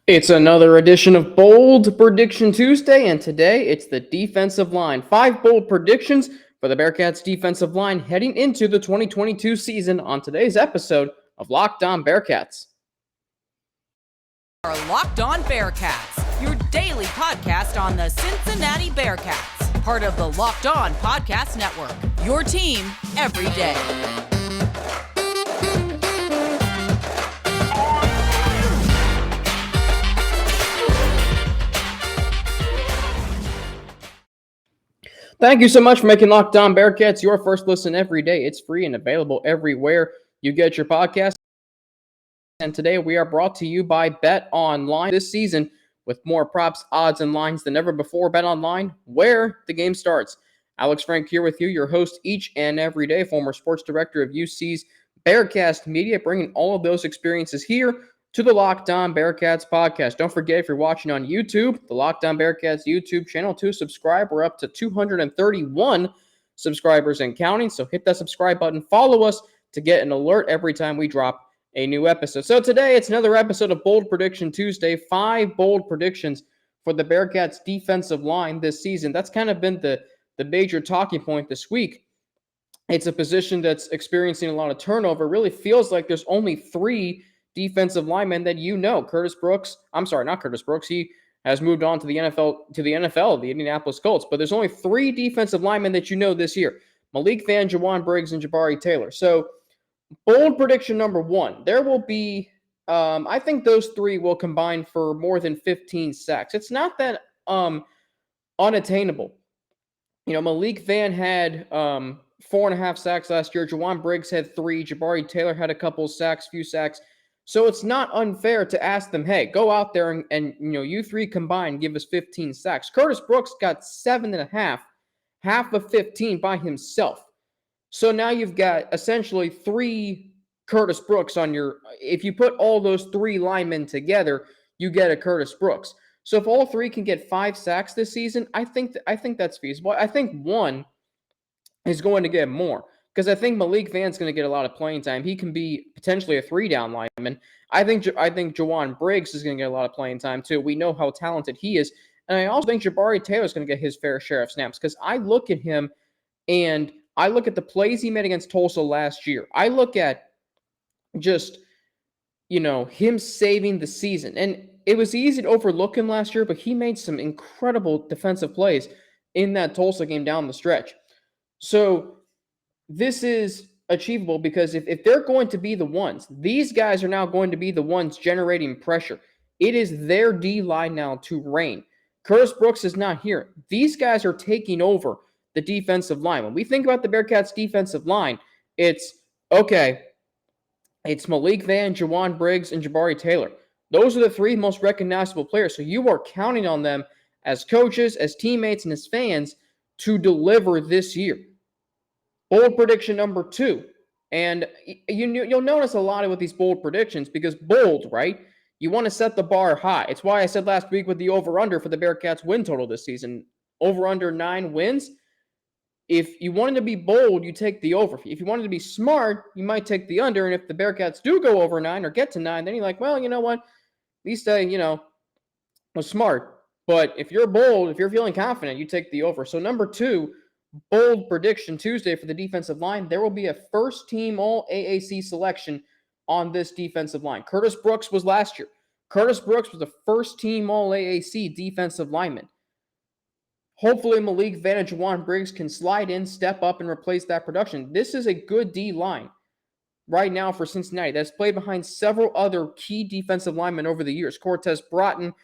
It's another edition of Bold Prediction Tuesday, and today it's the defensive line. 5 bold predictions for the Bearcats defensive line heading into the 2022 season on today's episode of Locked On Bearcats. Our Locked On Bearcats, your daily podcast on the Cincinnati Bearcats, part of the Locked On Podcast Network, your team every day. Thank you so much for making Locked On Bearcats your first listen every day. It's free and available everywhere you get your podcast. And today we are brought to you by Bet Online this season with more props, odds, and lines than ever before. Bet Online, where the game starts. Alex Frank here with you, your host each and every day, former sports director of UC's Bearcast Media, bringing all of those experiences here to the Locked On Bearcats podcast. Don't forget, if you're watching on YouTube, the Locked On Bearcats YouTube channel, to subscribe. We're up to 231 subscribers and counting, so hit that subscribe button. Follow us to get an alert every time we drop a new episode. So today, it's another episode of Bold Prediction Tuesday. 5 bold predictions for the Bearcats defensive line this season. That's kind of been the major talking point this week. It's a position that's experiencing a lot of turnover. It really feels like there's only 3 defensive linemen that you know. Curtis Brooks. I'm sorry, not Curtis Brooks. He has moved on to the NFL, the Indianapolis Colts. But there's only 3 defensive linemen that you know this year: Malik Vann, Juwan Briggs, and Jabari Taylor. So, bold prediction number 1: there will be, I think those 3 will combine for more than 15 sacks. It's not that unattainable. You know, Malik Vann had 4.5 sacks last year. Juwan Briggs had 3. Jabari Taylor had a couple sacks, few sacks. So it's not unfair to ask them, hey, go out there and you 3 combined give us 15 sacks. Curtis Brooks got 7.5, half of 15 by himself. So now you've got essentially 3 Curtis Brooks on your, if you put all those 3 linemen together, you get a Curtis Brooks. So if all 3 can get 5 sacks this season, I think that's feasible. I think one is going to get more, because I think Malik Vann's going to get a lot of playing time. He can be potentially a 3-down lineman. I think Juwan Briggs is going to get a lot of playing time too. We know how talented he is. And I also think Jabari Taylor is going to get his fair share of snaps, because I look at him and I look at the plays he made against Tulsa last year. I look at just, him saving the season. And it was easy to overlook him last year, but he made some incredible defensive plays in that Tulsa game down the stretch. So this is achievable, because if they're going to be the ones, these guys are now going to be the ones generating pressure. It is their D-line now to reign. Curtis Brooks is not here. These guys are taking over the defensive line. When we think about the Bearcats defensive line, it's Malik Vann, Juwan Briggs, and Jabari Taylor. Those are the 3 most recognizable players. So you are counting on them as coaches, as teammates, and as fans to deliver this year. Bold prediction number 2. And you'll notice a lot with these bold predictions, because bold, right? You want to set the bar high. It's why I said last week with the over-under for the Bearcats win total this season, over-under 9 wins. If you wanted to be bold, you take the over. If you wanted to be smart, you might take the under. And if the Bearcats do go over 9 or get to 9, then you're like, well, you know what? At least I, was smart. But if you're bold, if you're feeling confident, you take the over. So number 2, bold prediction Tuesday for the defensive line: there will be a first-team All-AAC selection on this defensive line. Curtis Brooks was last year. Curtis Brooks was a first-team All-AAC defensive lineman. Hopefully Malik Vann and Juwan Briggs can slide in, step up, and replace that production. This is a good D-line right now for Cincinnati that's played behind several other key defensive linemen over the years: Cortez Broughton,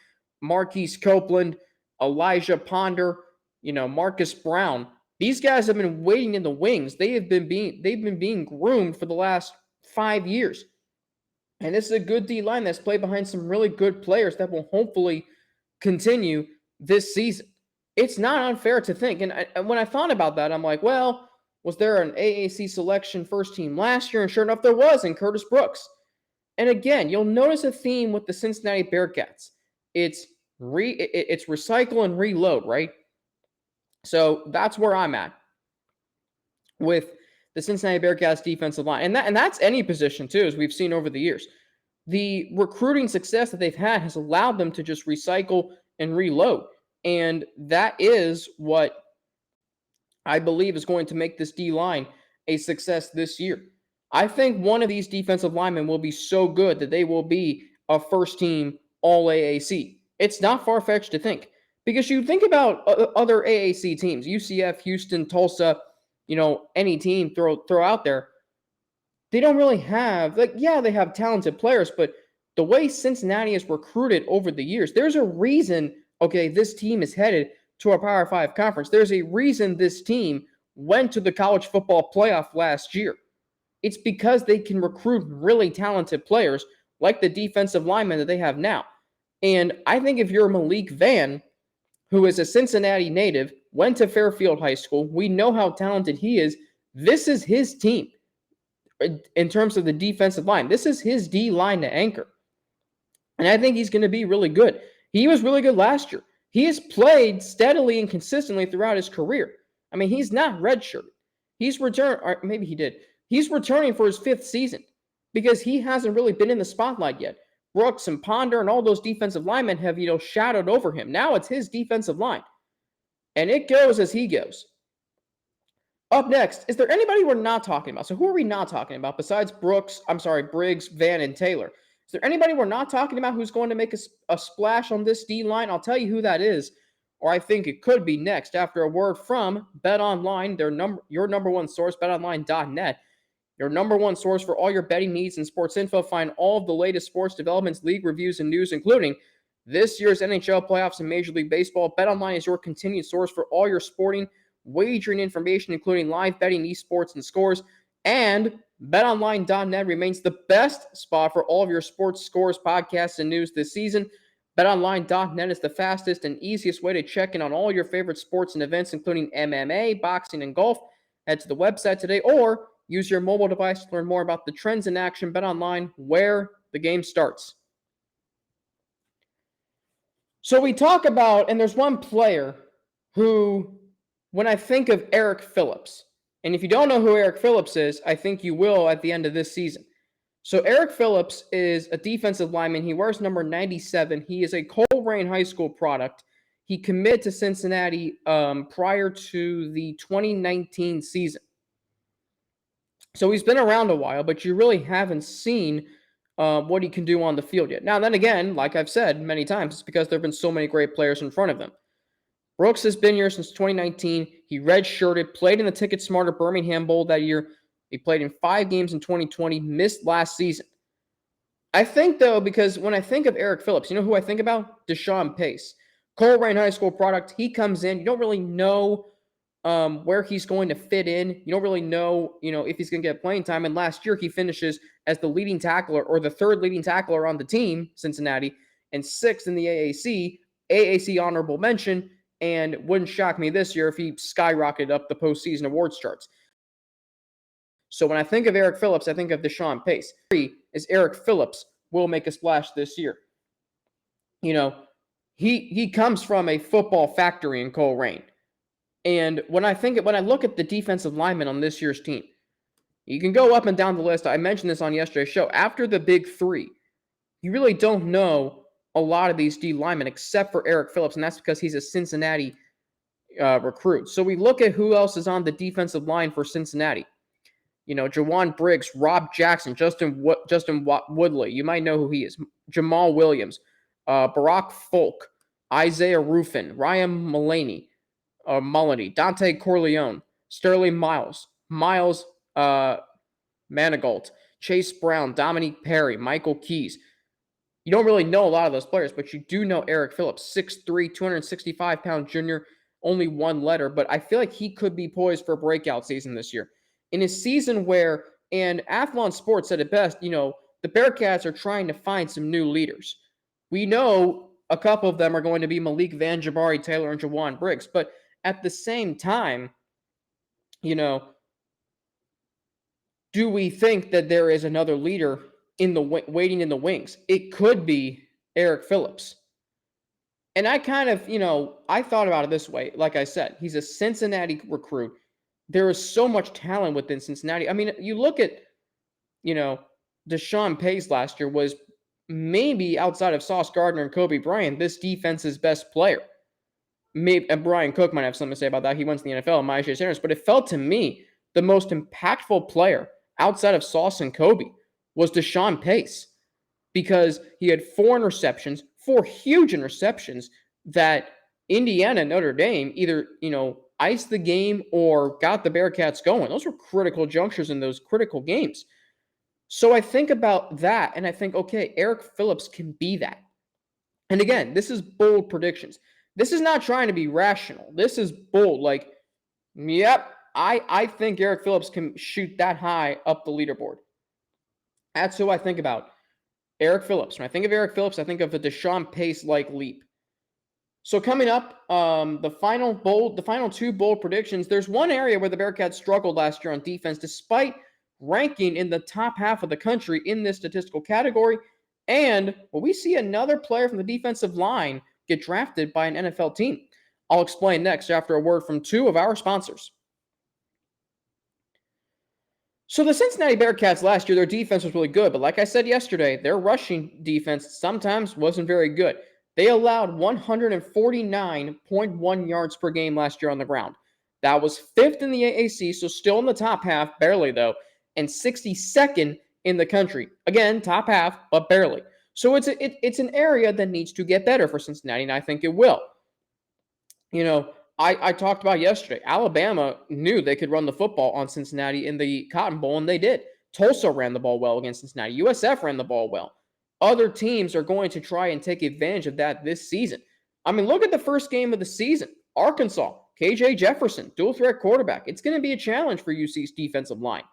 Marquise Copeland, Elijah Ponder, Marcus Brown. These guys have been waiting in the wings. They've been being groomed for the last 5 years. And this is a good D-line that's played behind some really good players that will hopefully continue this season. It's not unfair to think. And when I thought about that, I'm like, well, was there an AAC selection first team last year? And sure enough, there was, in Curtis Brooks. And again, you'll notice a theme with the Cincinnati Bearcats. It's recycle and reload, right? So that's where I'm at with the Cincinnati Bearcats defensive line. And that's any position too, as we've seen over the years. the recruiting success that they've had has allowed them to just recycle and reload. And that is what I believe is going to make this D-line a success this year. I think one of these defensive linemen will be so good that they will be a first-team All-AAC. It's not far-fetched to think. Because you think about other AAC teams, UCF, Houston, Tulsa, any team throw out there, they don't really have, they have talented players, but the way Cincinnati has recruited over the years, there's a reason, this team is headed to a Power 5 conference. There's a reason this team went to the college football playoff last year. It's because they can recruit really talented players like the defensive linemen that they have now. And I think if you're Malik Vann, who is a Cincinnati native, went to Fairfield High School, we know how talented he is. This is his team in terms of the defensive line. This is his D line to anchor. And I think he's going to be really good. He was really good last year. He has played steadily and consistently throughout his career. I mean, he's not redshirted. He's returned, or maybe he did. He's returning for his 5th season because he hasn't really been in the spotlight yet. Brooks and Ponder and all those defensive linemen have, shadowed over him. Now it's his defensive line. And it goes as he goes. Up next, is there anybody we're not talking about? So who are we not talking about besides Briggs, Vann, and Taylor? Is there anybody we're not talking about who's going to make a splash on this D-line? I'll tell you who that is, or I think it could be next after a word from BetOnline, your number one source, betonline.net. Your number one source for all your betting needs and sports info. Find all of the latest sports developments, league reviews, and news, including this year's NHL playoffs and Major League Baseball. BetOnline is your continued source for all your sporting wagering information, including live betting, esports, and scores. And betonline.net remains the best spot for all of your sports scores, podcasts, and news this season. BetOnline.net is the fastest and easiest way to check in on all your favorite sports and events, including MMA, boxing, and golf. Head to the website today or use your mobile device to learn more about the trends in action. BetOnline, where the game starts. So we talk about, and there's one player who, when I think of Eric Phillips, and if you don't know who Eric Phillips is, I think you will at the end of this season. So Eric Phillips is a defensive lineman. He wears number 97. He is a Colerain High School product. He committed to Cincinnati prior to the 2019 season. So he's been around a while, but you really haven't seen what he can do on the field yet. Now, then again, like I've said many times, it's because there have been so many great players in front of him. Brooks has been here since 2019. He redshirted, played in the Ticket Smarter Birmingham Bowl that year. He played in 5 games in 2020, missed last season. I think, though, because when I think of Eric Phillips, you know who I think about? Deshawn Pace. Colerain High School product. He comes in. You don't really know where he's going to fit in. You don't really know, if he's going to get playing time. And last year, he finishes as the leading tackler or the 3rd leading tackler on the team, Cincinnati, and 6th in the AAC honorable mention. And wouldn't shock me this year if he skyrocketed up the postseason awards charts. So when I think of Eric Phillips, I think of Deshawn Pace. 3 is Eric Phillips will make a splash this year. He comes from a football factory in Colerain. And when I look at the defensive linemen on this year's team, you can go up and down the list. I mentioned this on yesterday's show. After the big 3, you really don't know a lot of these D linemen except for Eric Phillips, and that's because he's a Cincinnati recruit. So we look at who else is on the defensive line for Cincinnati. Jawan Briggs, Rob Jackson, Justin Woodley. You might know who he is. Jamal Williams, Barack Folk, Isaiah Ruffin, Ryan Mulaney, Dante Corleone, Sterling Miles Manigault, Chase Brown, Dominique Perry, Michael Keys. You don't really know a lot of those players, but you do know Eric Phillips, 6'3", 265-pound junior, only 1 letter, but I feel like he could be poised for a breakout season this year. In a season where, and Athlon Sports said it best, the Bearcats are trying to find some new leaders. We know a couple of them are going to be Malik Vann, Jabari Taylor, and Jawan Briggs, but at the same time, do we think that there is another leader waiting in the wings? It could be Eric Phillips. And I kind of, I thought about it this way. Like I said, he's a Cincinnati recruit. There is so much talent within Cincinnati. I mean, you look at, Deshawn Pace last year was maybe outside of Sauce Gardner and Kobe Bryant, this defense's best player. Maybe Brian Cook might have something to say about that. He went to the NFL, Myjai Sanders. But it felt to me the most impactful player outside of Sauce and Kobe was Deshawn Pace, because he had 4 huge interceptions that Indiana and Notre Dame either, iced the game or got the Bearcats going. Those were critical junctures in those critical games. So I think about that and I think, okay, Eric Phillips can be that. And again, this is bold predictions. This is not trying to be rational. This is bold. Like, yep, I think Eric Phillips can shoot that high up the leaderboard. That's who I think about. Eric Phillips. When I think of Eric Phillips, I think of a Deshawn Pace-like leap. So coming up, the final 2 bold predictions. There's one area where the Bearcats struggled last year on defense, despite ranking in the top half of the country in this statistical category. And we see another player from the defensive line get drafted by an NFL team. I'll explain next after a word from 2 of our sponsors. So the Cincinnati Bearcats last year, their defense was really good. But like I said yesterday, their rushing defense sometimes wasn't very good. They allowed 149.1 yards per game last year on the ground. That was 5th in the AAC, so still in the top half, barely though, and 62nd in the country. Again, top half, but barely. So it's an area that needs to get better for Cincinnati, and I think it will. I talked about yesterday, Alabama knew they could run the football on Cincinnati in the Cotton Bowl, and they did. Tulsa ran the ball well against Cincinnati. USF ran the ball well. Other teams are going to try and take advantage of that this season. I mean, look at the first game of the season. Arkansas, KJ Jefferson, dual threat quarterback. It's going to be a challenge for UC's defensive line.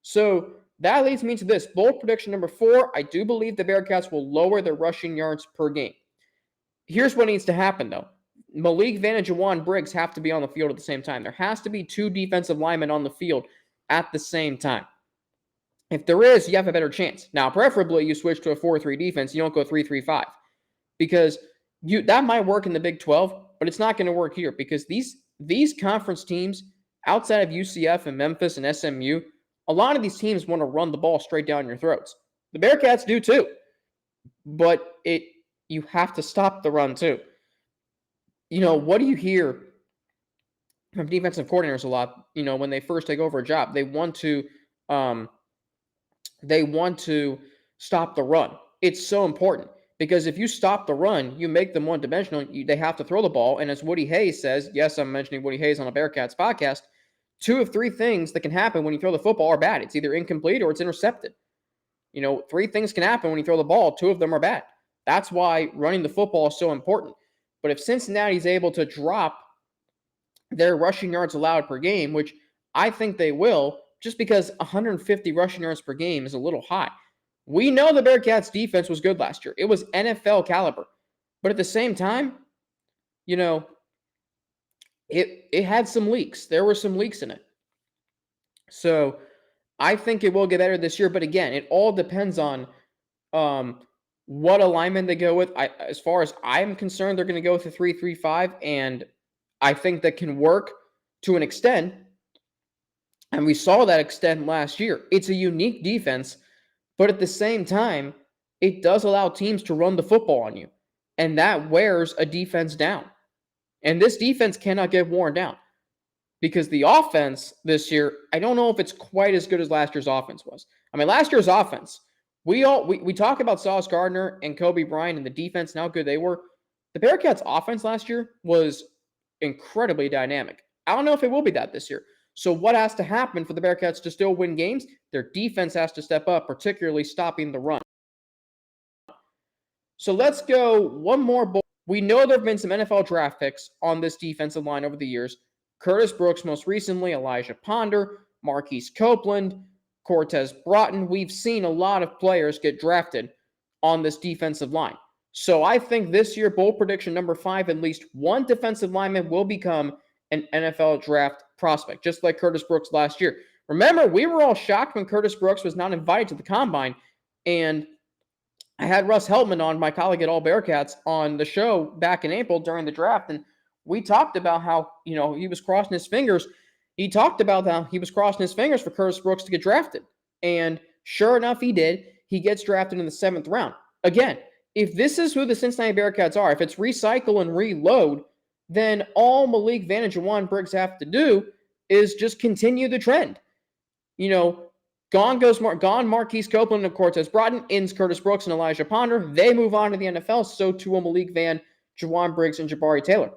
So that leads me to this. Bold prediction number 4, I do believe the Bearcats will lower their rushing yards per game. Here's what needs to happen, though. Malik Vann and Jawon Briggs have to be on the field at the same time. There has to be 2 defensive linemen on the field at the same time. If there is, you have a better chance. Now, preferably, you switch to a 4-3 defense. You don't go 3-3-5. Because that might work in the Big 12, but it's not going to work here because these conference teams, outside of UCF and Memphis and SMU, a lot of these teams want to run the ball straight down your throats. The Bearcats do too. But you have to stop the run too. What do you hear from defensive coordinators a lot, when they first take over a job? They want to stop the run. It's so important because if you stop the run, you make them one-dimensional. They have to throw the ball. And as Woody Hayes says, yes, I'm mentioning Woody Hayes on a Bearcats podcast, 2 of 3 things that can happen when you throw the football are bad. It's either incomplete or it's intercepted. 3 things can happen when you throw the ball. 2 of them are bad. That's why running the football is so important. But if Cincinnati is able to drop their rushing yards allowed per game, which I think they will, just because 150 rushing yards per game is a little high. We know the Bearcats' defense was good last year. It was NFL caliber. But at the same time, it had some leaks. There were some leaks in it. So I think it will get better this year. But again, it all depends on what alignment they go with. As far as I'm concerned, they're going to go with a 3-3-5, and I think that can work to an extent. And we saw that extent last year. It's a unique defense, but at the same time, it does allow teams to run the football on you, and that wears a defense down. And this defense cannot get worn down because the offense this year, I don't know if it's quite as good as last year's offense was. I mean, last year's offense, we talk about Sauce Gardner and Kobe Bryant and the defense and how good they were. The Bearcats' offense last year was incredibly dynamic. I don't know if it will be that this year. So what has to happen for the Bearcats to still win games? Their defense has to step up, particularly stopping the run. So let's go one more. We know there have been some NFL draft picks on this defensive line over the years. Curtis Brooks most recently, Elijah Ponder, Marquise Copeland, Cortez Broughton. We've seen a lot of players get drafted on this defensive line. So I think this year, bold prediction number 5, at least one defensive lineman will become an NFL draft prospect, just like Curtis Brooks last year. Remember, we were all shocked when Curtis Brooks was not invited to the Combine, and I had Russ Heltman on, my colleague at All Bearcats, on the show back in April during the draft, and we talked about how, he was crossing his fingers. He talked about how he was crossing his fingers for Curtis Brooks to get drafted, and sure enough, he did. He gets drafted in the 7th round. Again, if this is who the Cincinnati Bearcats are, if it's recycle and reload, then all Malik Vann and Jawon Briggs have to do is just continue the trend. Gone Marquise Copeland and Cortez Broughton, ins Curtis Brooks and Elijah Ponder. They move on to the NFL. So too will Malik Vann, Jawon Briggs, and Jabari Taylor.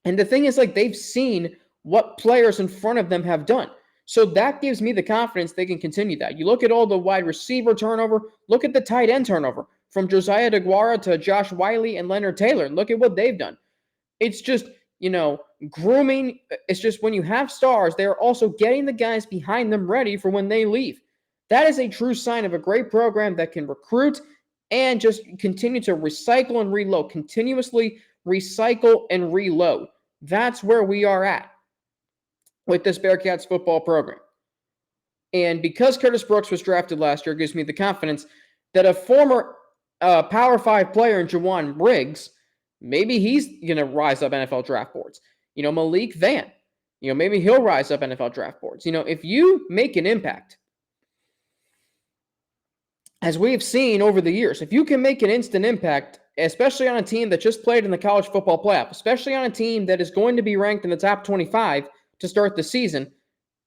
And the thing is, they've seen what players in front of them have done. So that gives me the confidence they can continue that. You look at all the wide receiver turnover. Look at the tight end turnover from Josiah DeGuara to Josh Wiley and Leonard Taylor. Look at what they've done. It's just, grooming. It's just when you have stars, they're also getting the guys behind them ready for when they leave. That is a true sign of a great program that can recruit and just continue to recycle and reload, continuously recycle and reload. That's where we are at with this Bearcats football program. And because Curtis Brooks was drafted last year, it gives me the confidence that a former Power 5 player in Jawon Briggs, maybe he's going to rise up NFL draft boards. Malik Vann, maybe he'll rise up NFL draft boards. If you make an impact, as we've seen over the years, if you can make an instant impact, especially on a team that just played in the college football playoff, especially on a team that is going to be ranked in the top 25 to start the season,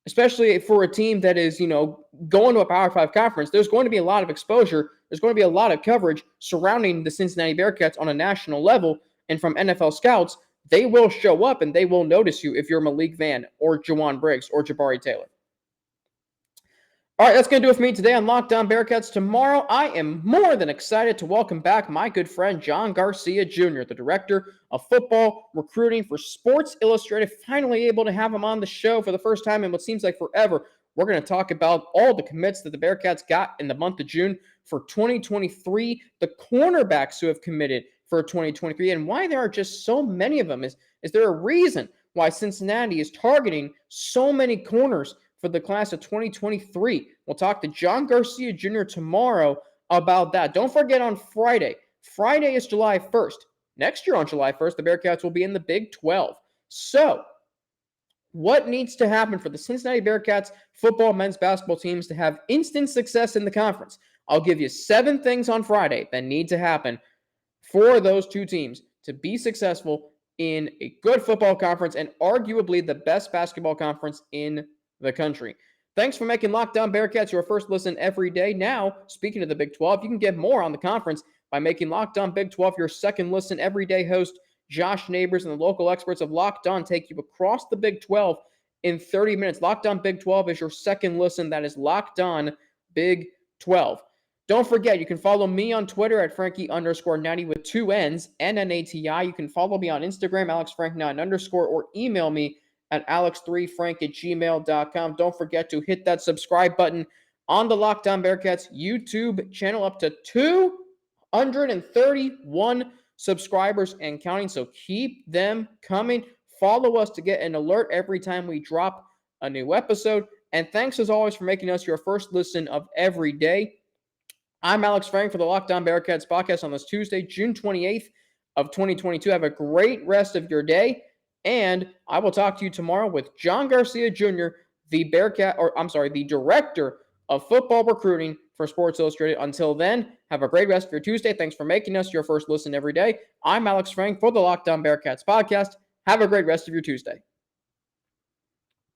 especially for a team that is, going to a Power 5 conference, there's going to be a lot of exposure. There's going to be a lot of coverage surrounding the Cincinnati Bearcats on a national level. And from NFL scouts, they will show up and they will notice you if you're Malik Vann or Jawon Briggs or Jabari Taylor. All right, that's going to do it for me today on Locked On Bearcats. Tomorrow, I am more than excited to welcome back my good friend John Garcia Jr., the director of football recruiting for Sports Illustrated. Finally able to have him on the show for the first time in what seems like forever. We're going to talk about all the commits that the Bearcats got in the month of June for 2023, the cornerbacks who have committed for 2023, and why there are just so many of them. Is there a reason why Cincinnati is targeting so many corners for the class of 2023? We'll talk to John Garcia Jr. tomorrow about that. Don't forget on Friday. Friday is July 1st. Next year on July 1st, the Bearcats will be in the Big 12. So, what needs to happen for the Cincinnati Bearcats football men's basketball teams to have instant success in the conference? I'll give you 7 things on Friday that need to happen for those two teams to be successful in a good football conference and arguably the best basketball conference in the country. Thanks for making Locked On Bearcats your first listen every day. Now, speaking of the Big 12, you can get more on the conference by making Locked On Big 12 your second listen every day. Host Josh Neighbors and the local experts of Locked On take you across the Big 12 in 30 minutes. Locked On Big 12 is your second listen. That is Locked On Big 12. Don't forget, you can follow me on Twitter at Frankie_90 with 2 N's, NNATI. You can follow me on Instagram, AlexFrank9_, or email me at alex3frank@gmail.com. Don't forget to hit that subscribe button on the Locked On Bearcats YouTube channel, up to 231 subscribers and counting, so keep them coming. Follow us to get an alert every time we drop a new episode. And thanks as always for making us your first listen of every day. I'm Alex Frank for the Locked On Bearcats podcast on this Tuesday, June 28th of 2022. Have a great rest of your day, and I will talk to you tomorrow with John Garcia Jr., the director of football recruiting for Sports Illustrated. Until then, have a great rest of your Tuesday. Thanks for making us your first listen every day. I'm Alex Frank for the Locked On Bearcats podcast. Have a great rest of your Tuesday.